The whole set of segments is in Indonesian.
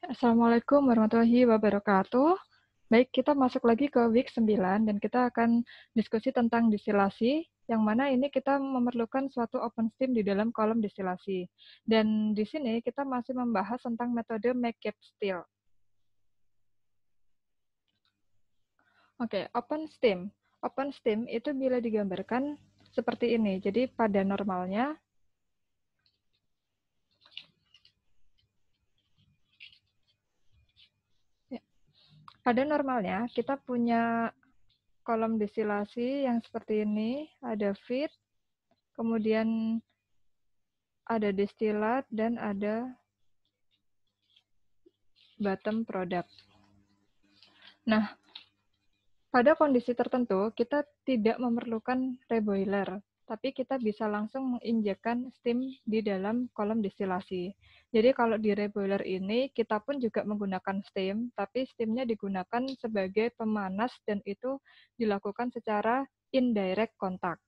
Assalamualaikum warahmatullahi wabarakatuh. Baik, kita masuk lagi ke week 9 dan kita akan diskusi tentang distilasi, yang mana ini kita memerlukan suatu open steam di dalam kolom distilasi. Dan di sini kita masih membahas tentang metode McCabe Still. Oke, open steam. Open steam itu bila digambarkan seperti ini. Jadi pada normalnya, kita punya kolom distilasi yang seperti ini, ada feed, kemudian ada distilat, dan ada bottom product. Nah, pada kondisi tertentu, kita tidak memerlukan reboiler, tapi kita bisa langsung menginjekkan steam di dalam kolom distilasi. Jadi kalau di reboiler ini, kita pun juga menggunakan steam, tapi steamnya digunakan sebagai pemanas dan itu dilakukan secara indirect contact.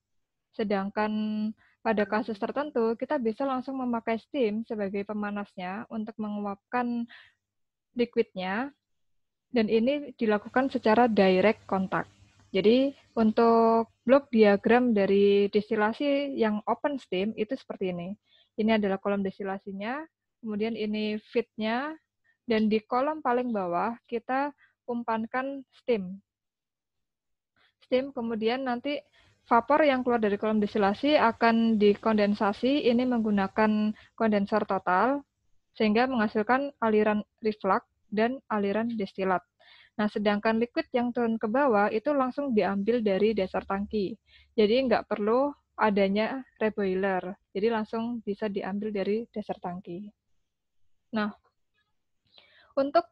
Sedangkan pada kasus tertentu, kita bisa langsung memakai steam sebagai pemanasnya untuk menguapkan liquidnya, dan ini dilakukan secara direct contact. Jadi untuk blok diagram dari distilasi yang open steam itu seperti ini. Ini adalah kolom distilasinya, kemudian ini feed-nya, dan di kolom paling bawah kita umpankan steam. Steam, kemudian nanti vapor yang keluar dari kolom distilasi akan dikondensasi, ini menggunakan kondensor total, sehingga menghasilkan aliran reflux dan aliran destilat. Nah, sedangkan liquid yang turun ke bawah itu langsung diambil dari dasar tangki. Jadi nggak perlu adanya reboiler. Jadi langsung bisa diambil dari dasar tangki. Nah, untuk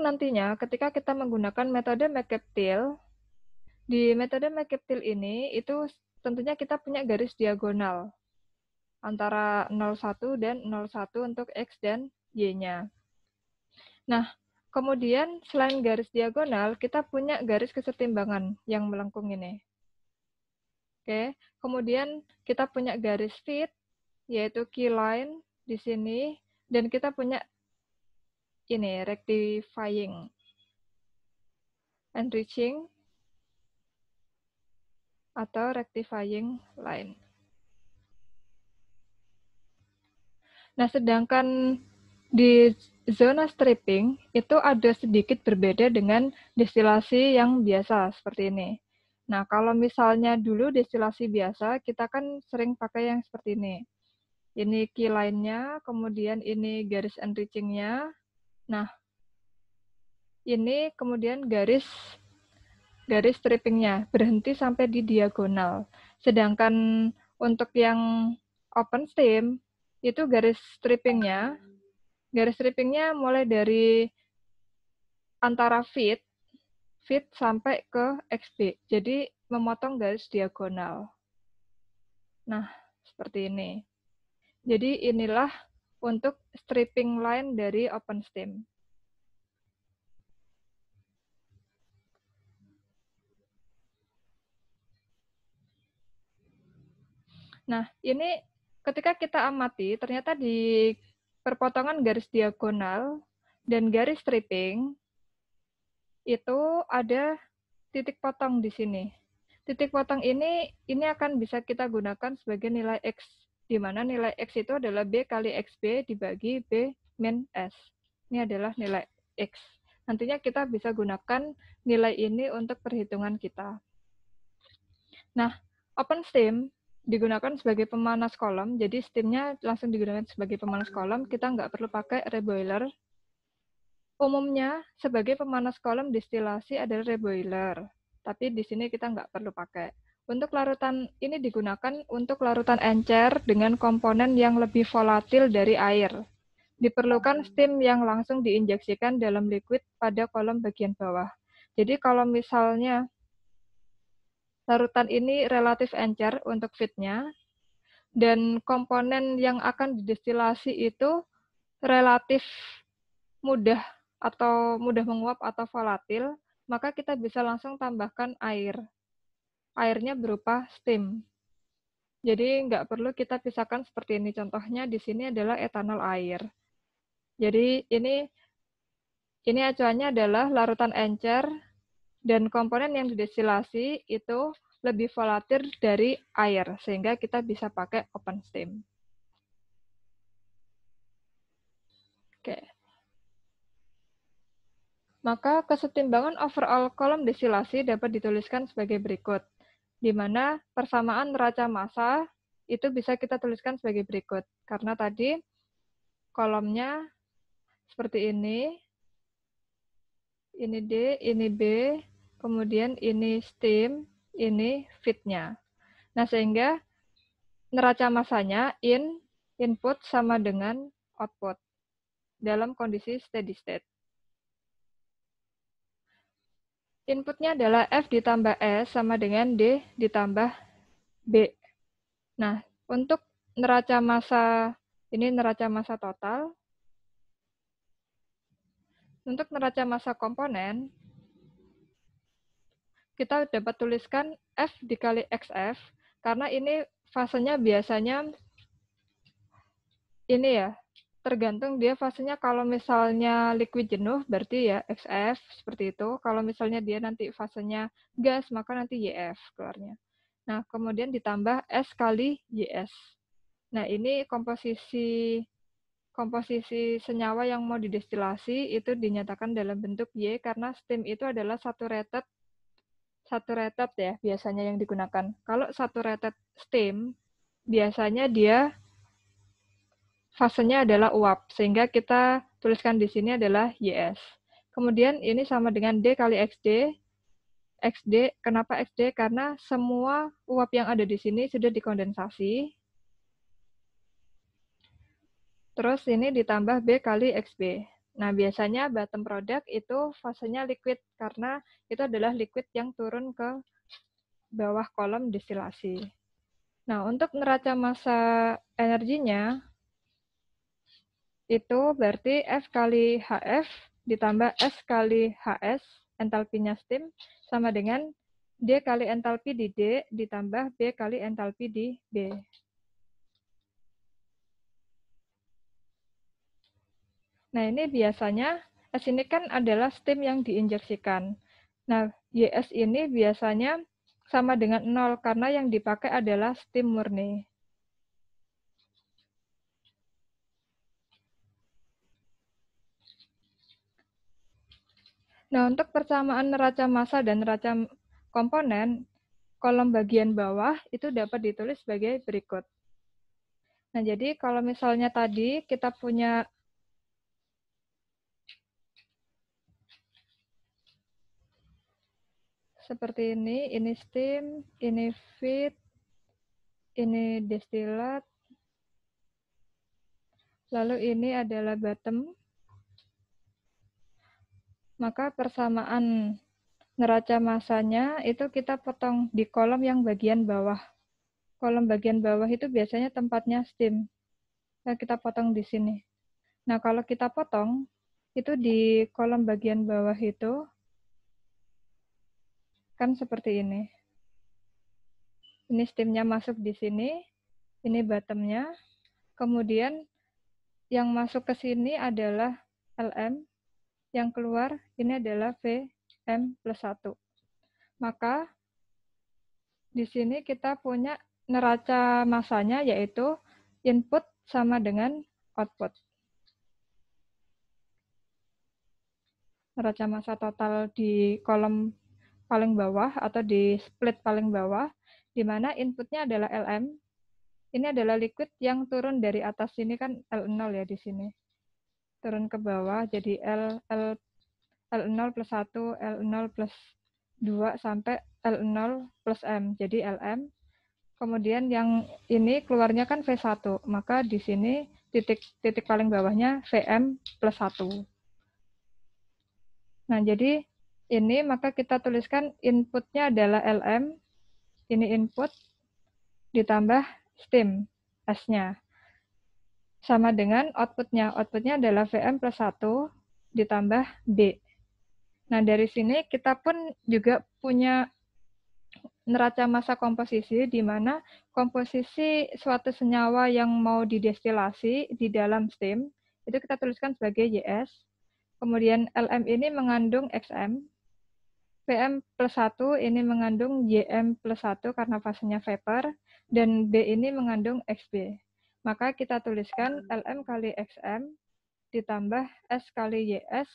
nantinya ketika kita menggunakan metode McCabe Till, di metode McCabe Till ini itu tentunya kita punya garis diagonal antara 01 dan 01 untuk X dan Y-nya. Nah, kemudian selain garis diagonal, kita punya garis kesetimbangan yang melengkung ini. Oke, kemudian kita punya garis feed, yaitu key line di sini, dan kita punya ini, rectifying, enriching, atau rectifying line. Nah, sedangkan di zona stripping itu ada sedikit berbeda dengan destilasi yang biasa seperti ini. Nah, kalau misalnya dulu destilasi biasa, kita kan sering pakai yang seperti ini. Ini key line-nya, kemudian ini garis enriching-nya. Nah, ini kemudian garis stripping-nya, berhenti sampai di diagonal. Sedangkan untuk yang open steam, itu garis stripping-nya mulai dari antara feed sampai ke XB. Jadi memotong garis diagonal. Nah, seperti ini. Jadi inilah untuk stripping line dari open steam. Nah, ini ketika kita amati, ternyata di perpotongan garis diagonal dan garis stripping itu ada titik potong di sini. Titik potong ini akan bisa kita gunakan sebagai nilai X, di mana nilai X itu adalah B kali XB dibagi B min S. Ini adalah nilai X. Nantinya kita bisa gunakan nilai ini untuk perhitungan kita. Nah, open steam digunakan sebagai pemanas kolom, jadi steamnya langsung digunakan sebagai pemanas kolom, kita nggak perlu pakai reboiler. Umumnya, sebagai pemanas kolom distilasi adalah reboiler, tapi di sini kita nggak perlu pakai. Untuk larutan ini digunakan untuk larutan encer dengan komponen yang lebih volatil dari air. Diperlukan steam yang langsung diinjeksikan dalam liquid pada kolom bagian bawah. Jadi kalau misalnya larutan ini relatif encer untuk feed-nya, dan komponen yang akan didestilasi itu relatif mudah atau mudah menguap atau volatil, maka kita bisa langsung tambahkan air. Airnya berupa steam. Jadi nggak perlu kita pisahkan seperti ini. Contohnya di sini adalah etanol air. Jadi ini acuannya adalah larutan encer dan komponen yang didestilasi itu lebih volatil dari air, sehingga kita bisa pakai open steam. Oke. Maka kesetimbangan overall kolom destilasi dapat dituliskan sebagai berikut, di mana persamaan neraca massa itu bisa kita tuliskan sebagai berikut. Karena tadi kolomnya seperti ini D, ini B, kemudian ini steam, ini feed-nya. Nah, sehingga neraca massanya input sama dengan output dalam kondisi steady state. Inputnya adalah F ditambah S sama dengan D ditambah B. Nah, untuk neraca massa, ini neraca massa total. Untuk neraca massa komponen, kita dapat tuliskan F dikali XF, karena ini fasenya biasanya ini ya, tergantung dia fasenya. Kalau misalnya liquid jenuh berarti ya XF seperti itu. Kalau misalnya dia nanti fasenya gas maka nanti YF keluarnya. Nah, kemudian ditambah S kali YS. Nah, ini komposisi senyawa yang mau didestilasi itu dinyatakan dalam bentuk Y karena steam itu adalah saturated ya biasanya yang digunakan. Kalau saturated steam biasanya dia fasenya adalah uap, sehingga kita tuliskan di sini adalah YS. Kemudian ini sama dengan D kali XD. XD, kenapa XD? Karena semua uap yang ada di sini sudah dikondensasi. Terus ini ditambah B kali XB. Nah, biasanya bottom product itu fasenya liquid, karena itu adalah liquid yang turun ke bawah kolom destilasi. Nah, untuk neraca massa energinya, itu berarti F kali HF ditambah S kali HS, entalpinya steam, sama dengan D kali entalpi di D ditambah B kali entalpi di B. Nah, ini biasanya S ini kan adalah steam yang diinjeksikan. Nah, YS ini biasanya sama dengan 0 karena yang dipakai adalah steam murni. Nah, untuk persamaan neraca massa dan neraca komponen, kolom bagian bawah itu dapat ditulis sebagai berikut. Nah, jadi kalau misalnya tadi kita punya seperti ini steam, ini feed, ini destilat, lalu ini adalah bottom, maka persamaan neraca massanya itu kita potong di kolom yang bagian bawah. Kolom bagian bawah itu biasanya tempatnya steam. Nah, kita potong di sini. Nah, kalau kita potong, itu di kolom bagian bawah itu kan seperti ini. Ini steamnya masuk di sini, ini bottomnya. Kemudian yang masuk ke sini adalah LM, yang keluar ini adalah VM plus 1. Maka di sini kita punya neraca massanya yaitu input sama dengan output. Neraca massa total di kolom paling bawah atau di split paling bawah, di mana inputnya adalah LM. Ini adalah liquid yang turun dari atas sini kan L0 ya di sini. Turun ke bawah jadi L0 plus 1, L0 plus 2 sampai L0 plus M. Jadi LM. Kemudian yang ini keluarnya kan V1. Maka di sini titik paling bawahnya VM plus 1. Nah, jadi ini maka kita tuliskan inputnya adalah LM. Ini input ditambah steam S-nya. Sama dengan outputnya. Outputnya adalah VM plus 1 ditambah B. Nah, dari sini kita pun juga punya neraca massa komposisi, di mana komposisi suatu senyawa yang mau didestilasi di dalam steam, itu kita tuliskan sebagai YS. Kemudian LM ini mengandung XM, VM plus 1 ini mengandung YM plus 1 karena fasenya vapor, dan B ini mengandung XB. Maka kita tuliskan LM kali XM ditambah S kali YS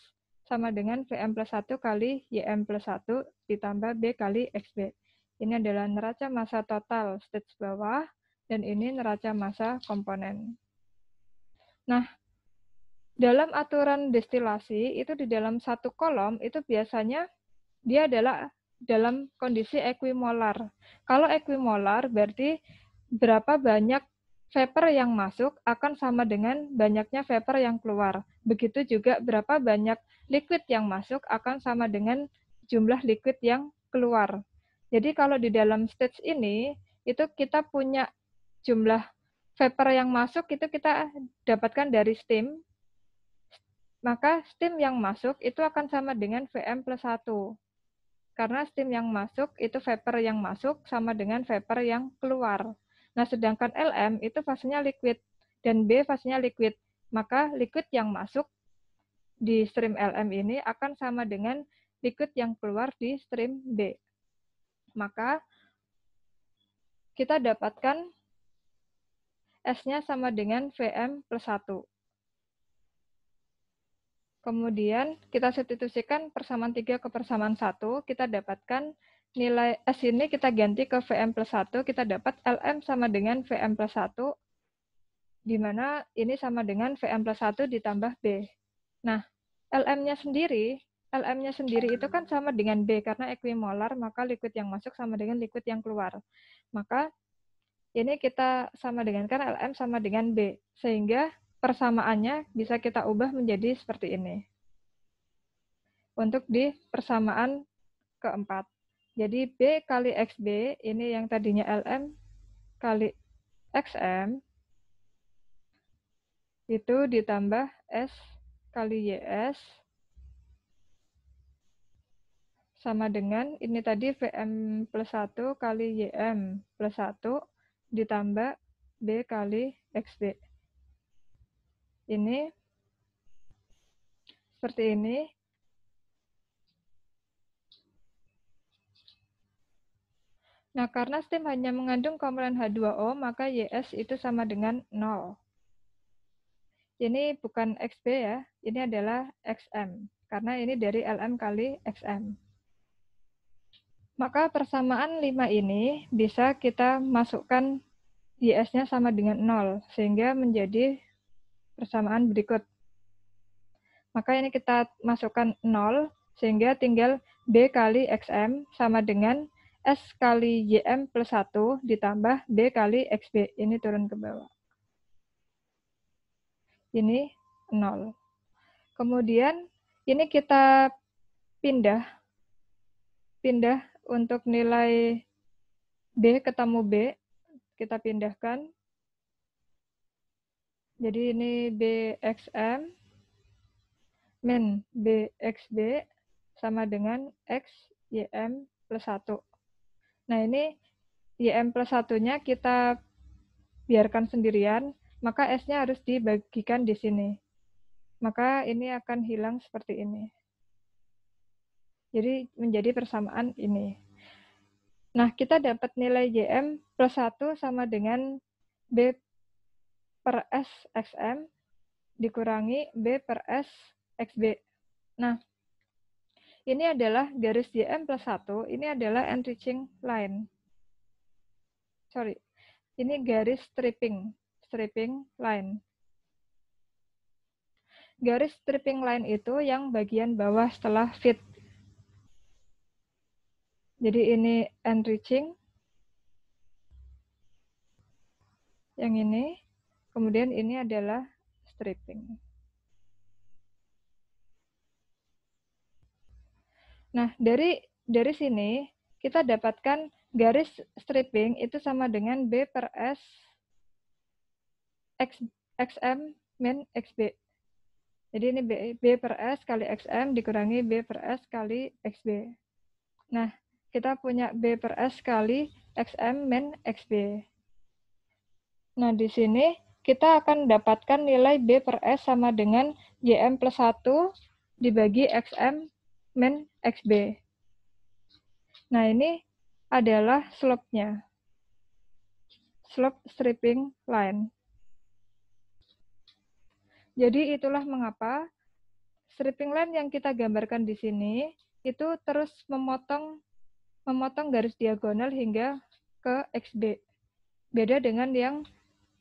sama dengan VM plus 1 kali YM plus 1 ditambah B kali XB. Ini adalah neraca massa total stage bawah, dan ini neraca massa komponen. Nah, dalam aturan destilasi, itu di dalam satu kolom, itu biasanya dia adalah dalam kondisi equimolar. Kalau equimolar, berarti berapa banyak vapor yang masuk akan sama dengan banyaknya vapor yang keluar. Begitu juga berapa banyak liquid yang masuk akan sama dengan jumlah liquid yang keluar. Jadi kalau di dalam stage ini, itu kita punya jumlah vapor yang masuk itu kita dapatkan dari steam, maka steam yang masuk itu akan sama dengan VM plus 1. Karena steam yang masuk itu vapor yang masuk sama dengan vapor yang keluar. Nah, sedangkan LM itu fasenya liquid dan B fasenya liquid. Maka liquid yang masuk di stream LM ini akan sama dengan liquid yang keluar di stream B. Maka kita dapatkan S-nya sama dengan VM plus 1. Kemudian kita substitusikan persamaan 3 ke persamaan 1, kita dapatkan nilai S ini kita ganti ke VM plus 1, kita dapat LM sama dengan VM plus 1, di mana ini sama dengan VM plus 1 ditambah B. Nah, LM-nya sendiri itu kan sama dengan B, karena equimolar, maka liquid yang masuk sama dengan liquid yang keluar. Maka ini kita sama dengan, kan LM sama dengan B, sehingga persamaannya bisa kita ubah menjadi seperti ini. Untuk di persamaan keempat. Jadi B kali XB, ini yang tadinya LM kali XM, itu ditambah S kali YS, sama dengan ini tadi VM plus 1 kali YM plus 1 ditambah B kali XB. Ini seperti ini. Nah, karena steam hanya mengandung komponen H2O, maka YS itu sama dengan 0. Ini bukan XB ya, ini adalah XM. Karena ini dari LM kali XM. Maka persamaan 5 ini bisa kita masukkan YS-nya sama dengan 0, sehingga menjadi persamaan berikut. Maka ini kita masukkan 0, sehingga tinggal B kali XM sama dengan S kali YM plus 1 ditambah B kali XB. Ini turun ke bawah. Ini 0. Kemudian ini kita pindah untuk nilai B ketemu B, kita pindahkan. Jadi ini BXM min BXB sama dengan X YM plus 1. Nah, ini YM plus 1-nya kita biarkan sendirian, maka S-nya harus dibagikan di sini. Maka ini akan hilang seperti ini. Jadi menjadi persamaan ini. Nah, kita dapat nilai YM plus 1 sama dengan B per S XM dikurangi B per S XB. Nah, ini adalah garis YM plus 1, ini adalah enriching line. Sorry, ini garis stripping line. Garis stripping line itu yang bagian bawah setelah feed. Jadi ini enriching, yang ini, kemudian ini adalah stripping. Nah, dari sini kita dapatkan garis stripping itu sama dengan B per S XM min XB. Jadi ini B per S kali XM dikurangi B per S kali XB. Nah, kita punya B per S kali XM min XB. Nah, di sini kita akan dapatkan nilai B per S sama dengan YM plus 1 dibagi XM min XB. Nah, ini adalah slope-nya. Slope stripping line. Jadi itulah mengapa stripping line yang kita gambarkan di sini itu terus memotong garis diagonal hingga ke XB. Beda dengan yang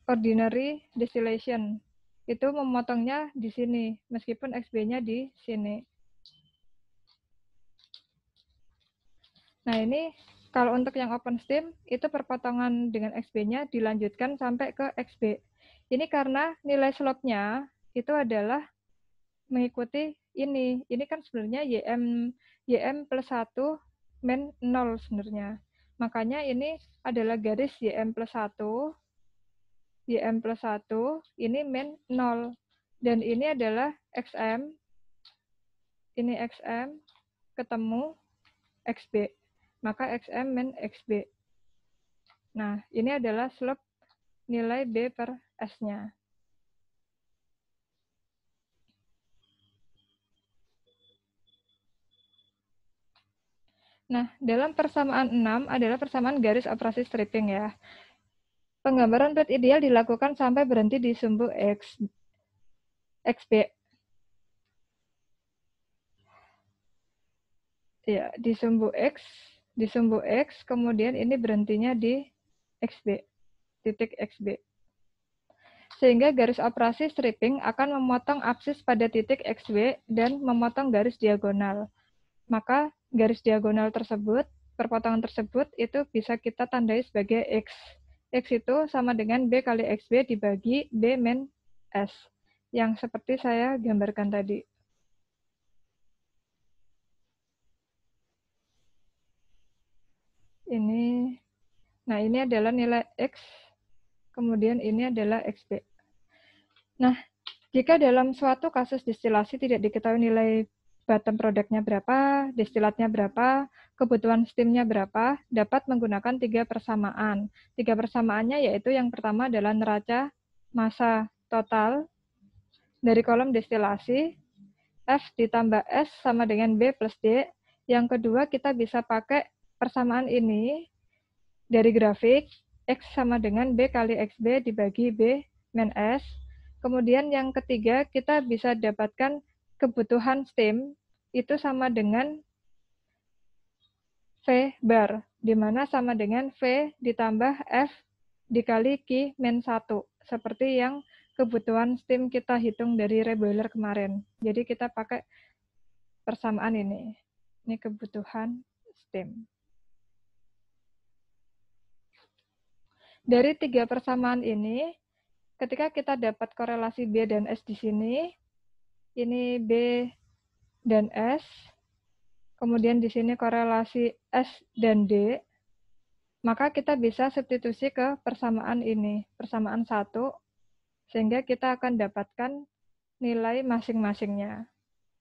ordinary distillation. Itu memotongnya di sini, meskipun XB-nya di sini. Nah, ini kalau untuk yang open steam, itu perpotongan dengan XB-nya dilanjutkan sampai ke XB. Ini karena nilai slope-nya itu adalah mengikuti ini. Ini kan sebenarnya YM plus 1 min 0 sebenarnya. Makanya ini adalah garis YM plus 1, ini min 0. Dan ini adalah XM, ini XM, ketemu XB. Maka XM min XB. Nah, ini adalah slope nilai B per S-nya. Nah, dalam persamaan 6 adalah persamaan garis operasi stripping ya. Penggambaran plate ideal dilakukan sampai berhenti di sumbu XB. Ya, di sumbu X, kemudian ini berhentinya di XB, titik XB. Sehingga garis operasi stripping akan memotong absis pada titik XB dan memotong garis diagonal. Maka garis diagonal tersebut, perpotongan tersebut itu bisa kita tandai sebagai X. X itu sama dengan B kali XB dibagi B min S, yang seperti saya gambarkan tadi. Nah ini adalah nilai X, kemudian ini adalah XB. Nah, jika dalam suatu kasus distilasi tidak diketahui nilai bottom produknya berapa, destilatnya berapa, kebutuhan steamnya berapa, dapat menggunakan 3 persamaan. 3 persamaannya yaitu yang pertama adalah neraca massa total dari kolom destilasi, F ditambah S sama dengan B plus D. Yang kedua kita bisa pakai persamaan ini dari grafik, X sama dengan B kali XB dibagi B min S. Kemudian yang ketiga, kita bisa dapatkan kebutuhan steam itu sama dengan V bar, di mana sama dengan V ditambah F dikali Q min 1, seperti yang kebutuhan steam kita hitung dari reboiler kemarin. Jadi kita pakai persamaan ini. Ini kebutuhan steam. Dari 3 persamaan ini, ketika kita dapat korelasi B dan S di sini, ini B dan S, kemudian di sini korelasi S dan D, maka kita bisa substitusi ke persamaan ini, persamaan 1, sehingga kita akan dapatkan nilai masing-masingnya.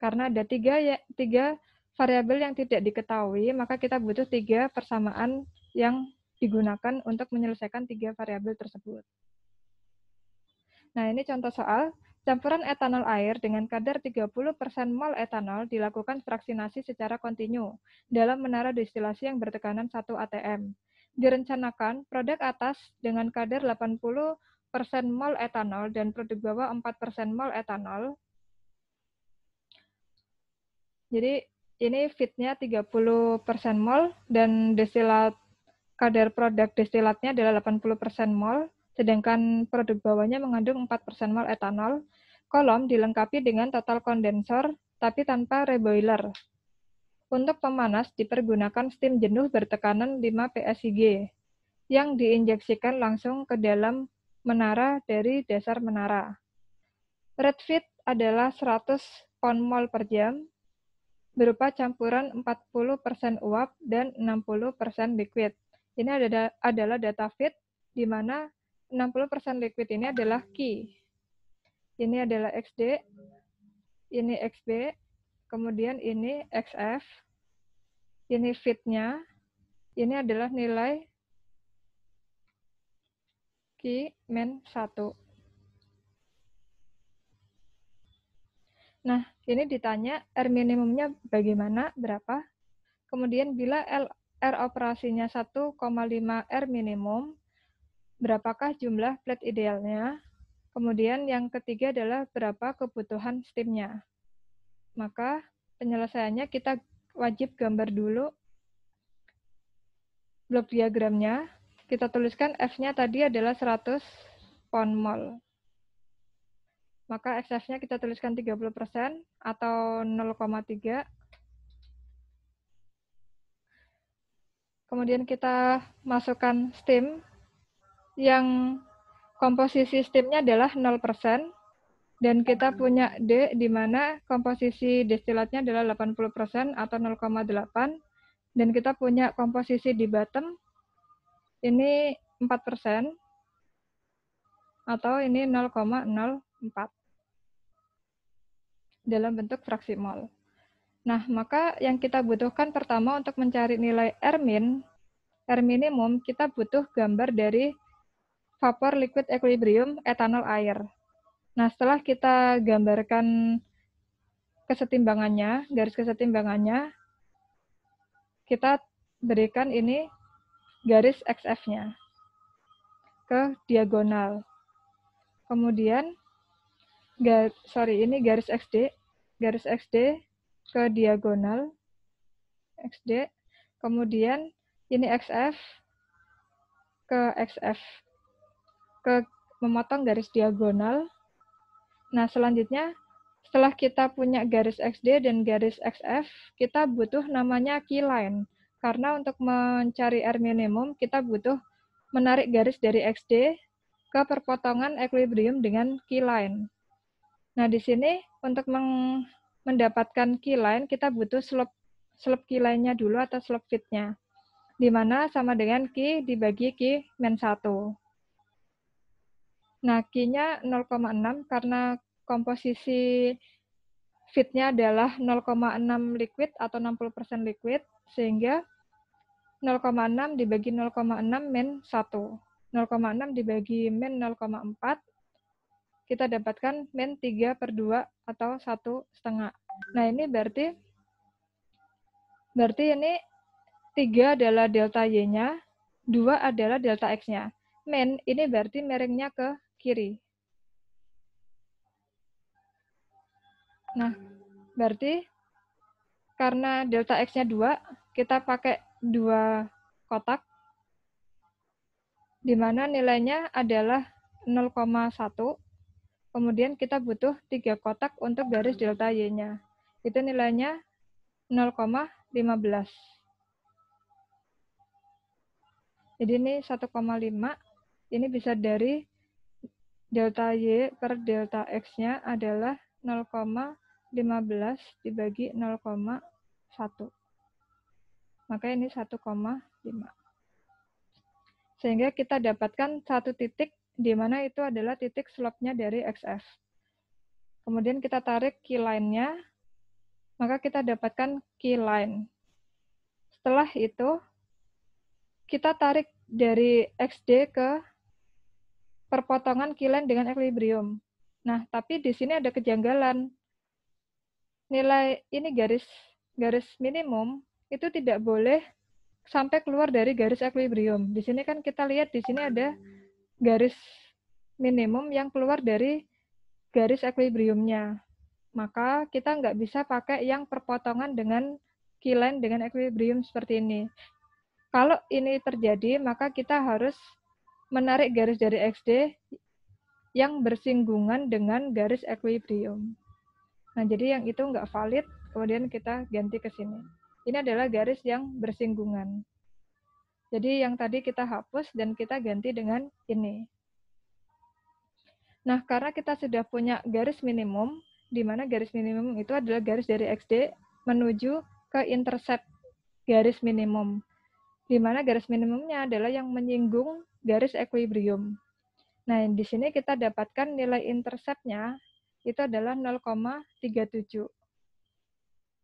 Karena ada tiga variabel yang tidak diketahui, maka kita butuh 3 persamaan yang digunakan untuk menyelesaikan 3 variabel tersebut. Nah, ini contoh soal. Campuran etanol air dengan kadar 30% mol etanol dilakukan fraksinasi secara kontinu dalam menara destilasi yang bertekanan 1 atm. Direncanakan produk atas dengan kadar 80% mol etanol dan produk bawah 4% mol etanol. Jadi ini feed-nya 30% mol dan destilat kadar produk destilatnya adalah 80% mol. Sedangkan produk bawahnya mengandung 4% mol etanol. Kolom dilengkapi dengan total kondensor, tapi tanpa reboiler. Untuk pemanas dipergunakan steam jenuh bertekanan 5 PSIG, yang diinjeksikan langsung ke dalam menara dari dasar menara. Rate feed adalah 100 pound mol per jam, berupa campuran 40% uap dan 60% liquid. Ini adalah data feed, di mana 60% liquid ini adalah Q. Ini adalah XD, ini XB, kemudian ini XF, ini feed-nya, ini adalah nilai Q min 1. Nah, ini ditanya R minimumnya bagaimana, berapa. Kemudian bila R operasinya 1,5 R minimum, berapakah jumlah plate idealnya? Kemudian yang ketiga adalah berapa kebutuhan steamnya. Maka penyelesaiannya kita wajib gambar dulu blok diagramnya. Kita tuliskan F-nya tadi adalah 100 pound mol. Maka XF-nya kita tuliskan 30% atau 0,3. Kemudian kita masukkan steam yang komposisi steamnya adalah 0%. Dan kita punya D di mana komposisi destilatnya adalah 80% atau 0,8. Dan kita punya komposisi di bottom ini 4% atau ini 0,04 dalam bentuk fraksi mol. Nah, maka yang kita butuhkan pertama untuk mencari nilai R minimum, kita butuh gambar dari vapor liquid equilibrium etanol air. Nah, setelah kita gambarkan kesetimbangannya, garis kesetimbangannya, kita berikan ini garis XF-nya ke diagonal. Kemudian, ini garis XD ke diagonal, XD. Kemudian, ini XF ke XF, ke memotong garis diagonal. Nah, selanjutnya, setelah kita punya garis XD dan garis XF, kita butuh namanya keyline. Karena untuk mencari R minimum, kita butuh menarik garis dari XD ke perpotongan equilibrium dengan keyline. Nah, di sini untuk mendapatkan keyline, kita butuh slope keyline-nya dulu atau slope fit-nya. Di mana sama dengan Q dibagi Q min 1. Nah, Q-nya 0,6 karena komposisi fit-nya adalah 0,6 liquid atau 60% liquid, sehingga 0,6 dibagi 0,6 min 1. 0,6 dibagi min 0,4, kita dapatkan min 3/2 atau 1,5. Nah, ini berarti ini 3 adalah delta Y-nya, 2 adalah delta X-nya. Min ini berarti miringnya ke kiri. Nah, berarti karena delta X-nya 2, kita pakai 2 kotak, di mana nilainya adalah 0,1. Kemudian kita butuh 3 kotak untuk garis delta Y-nya. Itu nilainya 0,15. Jadi ini 1,5. Ini bisa dari delta Y per delta X-nya adalah 0,15 dibagi 0,1. Maka ini 1,5. Sehingga kita dapatkan satu titik di mana itu adalah titik slope-nya dari XF. Kemudian kita tarik keyline-nya, maka kita dapatkan keyline. Setelah itu, kita tarik dari XD ke perpotongan keyline dengan equilibrium. Nah, tapi di sini ada kejanggalan. Nilai ini garis minimum itu tidak boleh sampai keluar dari garis equilibrium. Di sini kan kita lihat di sini ada garis minimum yang keluar dari garis equilibriumnya. Maka kita nggak bisa pakai yang perpotongan dengan keyline dengan equilibrium seperti ini. Kalau ini terjadi, maka kita harus menarik garis dari XD yang bersinggungan dengan garis equilibrium. Nah, jadi yang itu nggak valid, kemudian kita ganti ke sini. Ini adalah garis yang bersinggungan. Jadi yang tadi kita hapus dan kita ganti dengan ini. Nah, karena kita sudah punya garis minimum, di mana garis minimum itu adalah garis dari XD menuju ke intercept garis minimum, di mana garis minimumnya adalah yang menyinggung garis equilibrium. Nah, di sini kita dapatkan nilai intercept-nya itu adalah 0,37.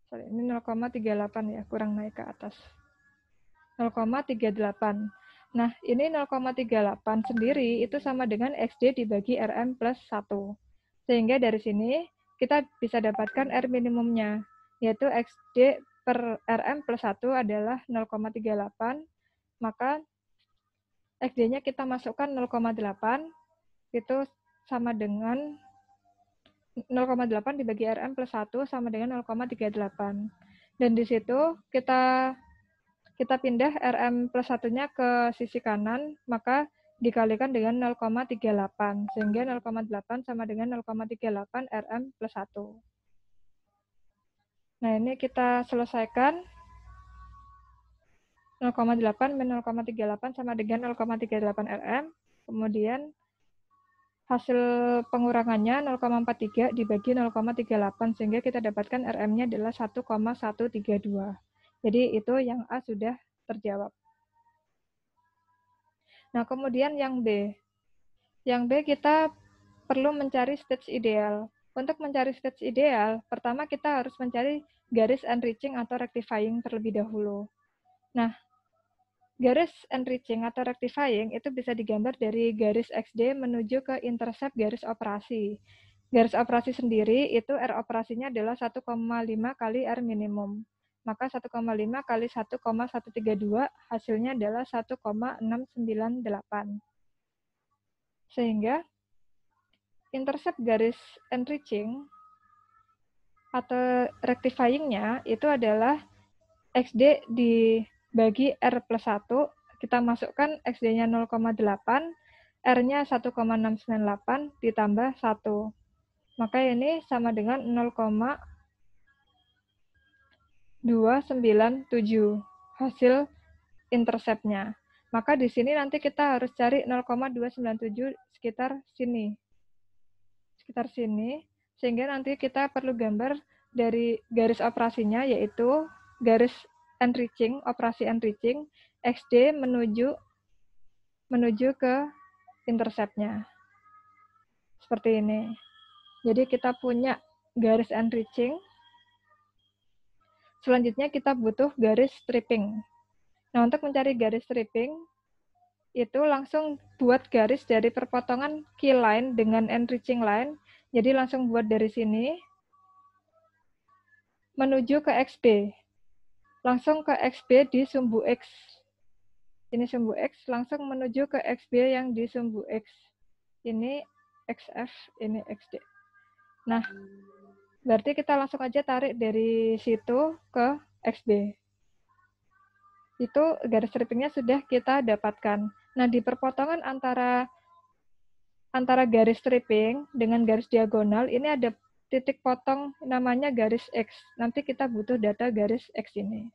Sorry, ini 0,38 ya, kurang naik ke atas. 0,38. Nah, ini 0,38 sendiri itu sama dengan XD dibagi RM plus 1. Sehingga dari sini kita bisa dapatkan R minimumnya, yaitu XD per RM plus 1 adalah 0,38, maka XD-nya kita masukkan 0,8, itu sama dengan 0,8 dibagi RM plus 1 sama dengan 0,38. Dan di situ kita pindah RM plus 1-nya ke sisi kanan, maka dikalikan dengan 0,38, sehingga 0,8 sama dengan 0,38 RM plus 1. Nah, ini kita selesaikan. 0,8 min 0,38 sama dengan 0,38 RM. Kemudian hasil pengurangannya 0,43 dibagi 0,38, sehingga kita dapatkan RM-nya adalah 1,132. Jadi itu yang A sudah terjawab. Nah, kemudian yang B. Yang B kita perlu mencari stage ideal. Untuk mencari stage ideal, pertama kita harus mencari garis enriching atau rectifying terlebih dahulu. Nah, garis enriching atau rectifying itu bisa digambar dari garis XD menuju ke intercept garis operasi. Garis operasi sendiri itu R operasinya adalah 1,5 kali R minimum. Maka 1,5 kali 1,132 hasilnya adalah 1,698. Sehingga intercept garis enriching atau rectifying-nya itu adalah XD dibagi R plus 1, kita masukkan XD-nya 0,8, R-nya 1,698 ditambah 1. Maka ini sama dengan 0,297 hasil intercept-nya. Maka di sini nanti kita harus cari 0,297 sekitar sini. Sehingga nanti kita perlu gambar dari garis operasinya, yaitu garis enriching, operasi enriching, XD menuju ke intercept-nya. Seperti ini. Jadi kita punya garis enriching. Selanjutnya kita butuh garis stripping. Nah, untuk mencari garis stripping, itu langsung buat garis dari perpotongan key line dengan enriching line. Jadi langsung buat dari sini menuju ke XB. Langsung ke XB di sumbu X. Ini sumbu X, langsung menuju ke XB yang di sumbu X. Ini XF, ini XD. Nah, berarti kita langsung aja tarik dari situ ke XB. Itu garis strippingnya sudah kita dapatkan. Nah, di perpotongan antara garis stripping dengan garis diagonal, ini ada titik potong namanya garis X. Nanti kita butuh data garis X ini.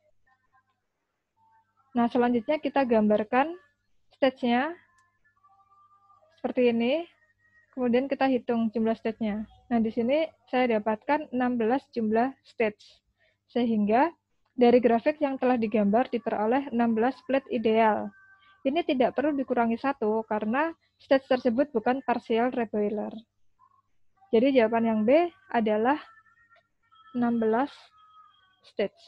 Nah, selanjutnya kita gambarkan stage-nya seperti ini. Kemudian kita hitung jumlah stage-nya. Nah, di sini saya dapatkan 16 jumlah stage. Sehingga dari grafik yang telah digambar diperoleh 16 plate ideal. Ini tidak perlu dikurangi 1 karena stage tersebut bukan partial reboiler. Jadi jawaban yang B adalah 16 stage.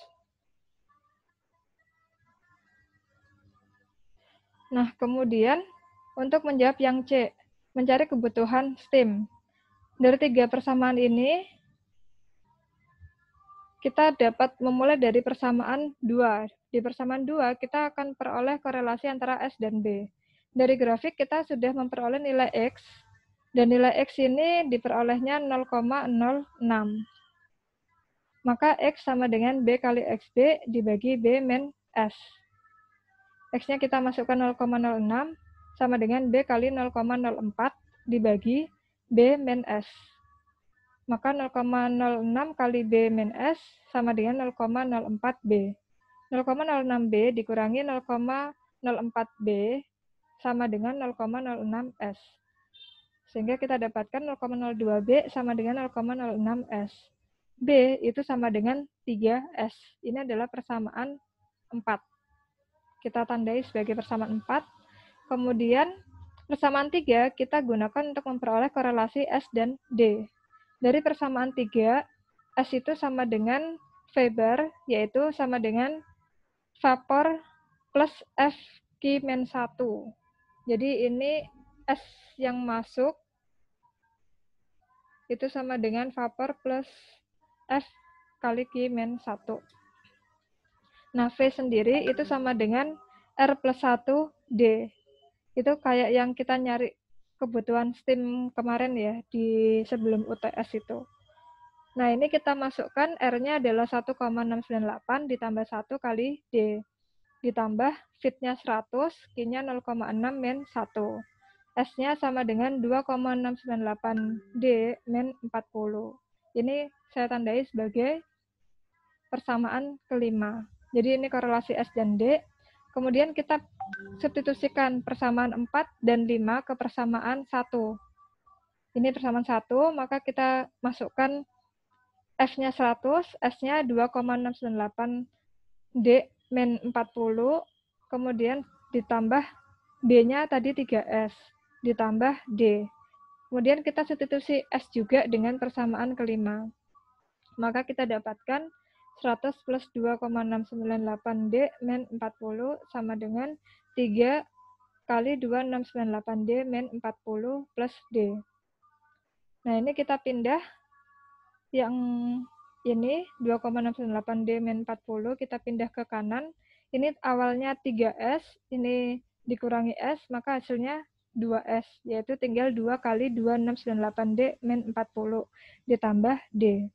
Nah, kemudian untuk menjawab yang C, mencari kebutuhan steam. Dari 3 persamaan ini, kita dapat memulai dari persamaan 2. Di persamaan 2, kita akan peroleh korelasi antara S dan B. Dari grafik, kita sudah memperoleh nilai X, dan nilai X ini diperolehnya 0,06. Maka X sama dengan B kali XB dibagi B min S. X-nya kita masukkan 0,06, sama dengan B kali 0,04 dibagi B min S. Maka 0,06 kali B min S sama dengan 0,04B. 0,06B dikurangi 0,04B sama dengan 0,06S. Sehingga kita dapatkan 0,02B sama dengan 0,06S. B itu sama dengan 3S. Ini adalah persamaan 4. Kita tandai sebagai persamaan 4. Kemudian persamaan 3 kita gunakan untuk memperoleh korelasi S dan D. Dari persamaan 3, S itu sama dengan V bar, yaitu sama dengan vapor plus F Q-1. Jadi ini S yang masuk itu sama dengan vapor plus F kali Q-1. Nah, V sendiri itu sama dengan R plus 1 D. Itu kayak yang kita nyari kebutuhan steam kemarin ya, di sebelum UTS itu. Nah, ini kita masukkan R-nya adalah 1,698 ditambah 1 kali D. Ditambah V-nya 100, Q-nya 0,6 min 1. S-nya sama dengan 2,698 D min 40. Ini saya tandai sebagai persamaan kelima. Jadi ini korelasi S dan D. Kemudian kita substitusikan persamaan 4 dan 5 ke persamaan 1. Ini persamaan 1, maka kita masukkan F-nya 100, S-nya 2,698 D min 40, kemudian ditambah D-nya tadi 3S, ditambah D. Kemudian kita substitusi S juga dengan persamaan kelima. Maka kita dapatkan 100 plus 2,698 D min 40 sama dengan 3 kali 2,698 D min 40 plus D. Nah, ini kita pindah yang ini 2,698 D min 40 kita pindah ke kanan. Ini awalnya 3S, ini dikurangi S, maka hasilnya 2S, yaitu tinggal 2 kali 2,698 D min 40 ditambah D.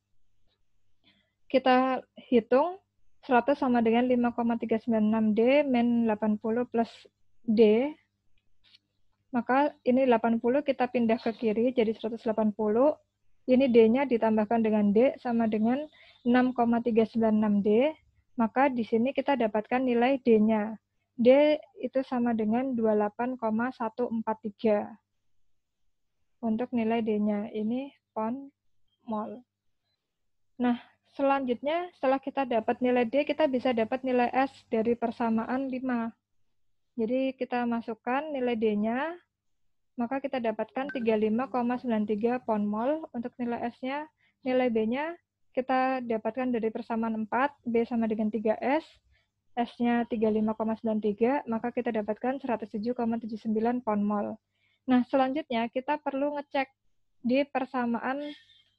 Kita hitung 100 sama dengan 5,396 D min 80 plus D. Maka ini 80 kita pindah ke kiri jadi 180. Ini D-nya ditambahkan dengan D sama dengan 6,396 D. Maka di sini kita dapatkan nilai D-nya. D itu sama dengan 28,143. Untuk nilai D-nya ini pound mol. Nah, selanjutnya setelah kita dapat nilai D, kita bisa dapat nilai S dari persamaan 5. Jadi kita masukkan nilai D-nya, maka kita dapatkan 35,93 pound mol. Untuk nilai S-nya, nilai B-nya kita dapatkan dari persamaan 4, B sama dengan 3S, S-nya 35,93, maka kita dapatkan 107,79 pound mol. Nah, selanjutnya kita perlu ngecek di persamaan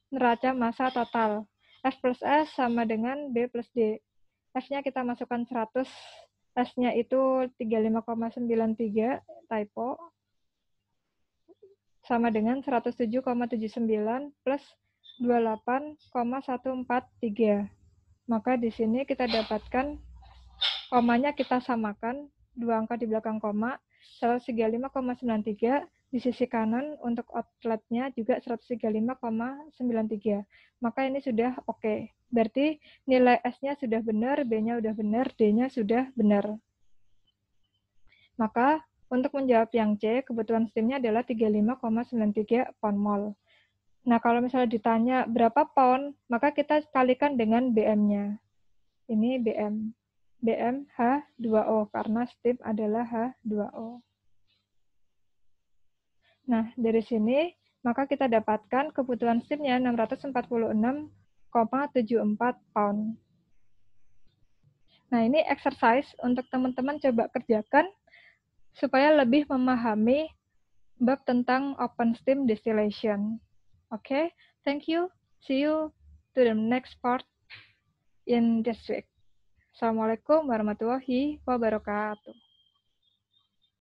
neraca massa total. F plus S sama dengan B plus D. F-nya kita masukkan 100, S-nya itu 35,93, typo, sama dengan 107,79 plus 28,143. Maka di sini kita dapatkan komanya kita samakan, dua angka di belakang koma, 135,93, di sisi kanan untuk outletnya juga 135,93. Maka ini sudah oke. Berarti nilai S-nya sudah benar, B-nya sudah benar, D-nya sudah benar. Maka untuk menjawab yang C, kebutuhan steamnya adalah 35,93 pound mol. Nah, kalau misalnya ditanya berapa pound, maka kita kalikan dengan BM-nya. Ini BM. BM H2O, karena steam adalah H2O. Nah, dari sini, maka kita dapatkan kebutuhan steamnya 646,74 pound. Nah, ini exercise untuk teman-teman coba kerjakan supaya lebih memahami bab tentang open steam distillation. Okay, thank you. See you to the next part in this week. Assalamualaikum warahmatullahi wabarakatuh.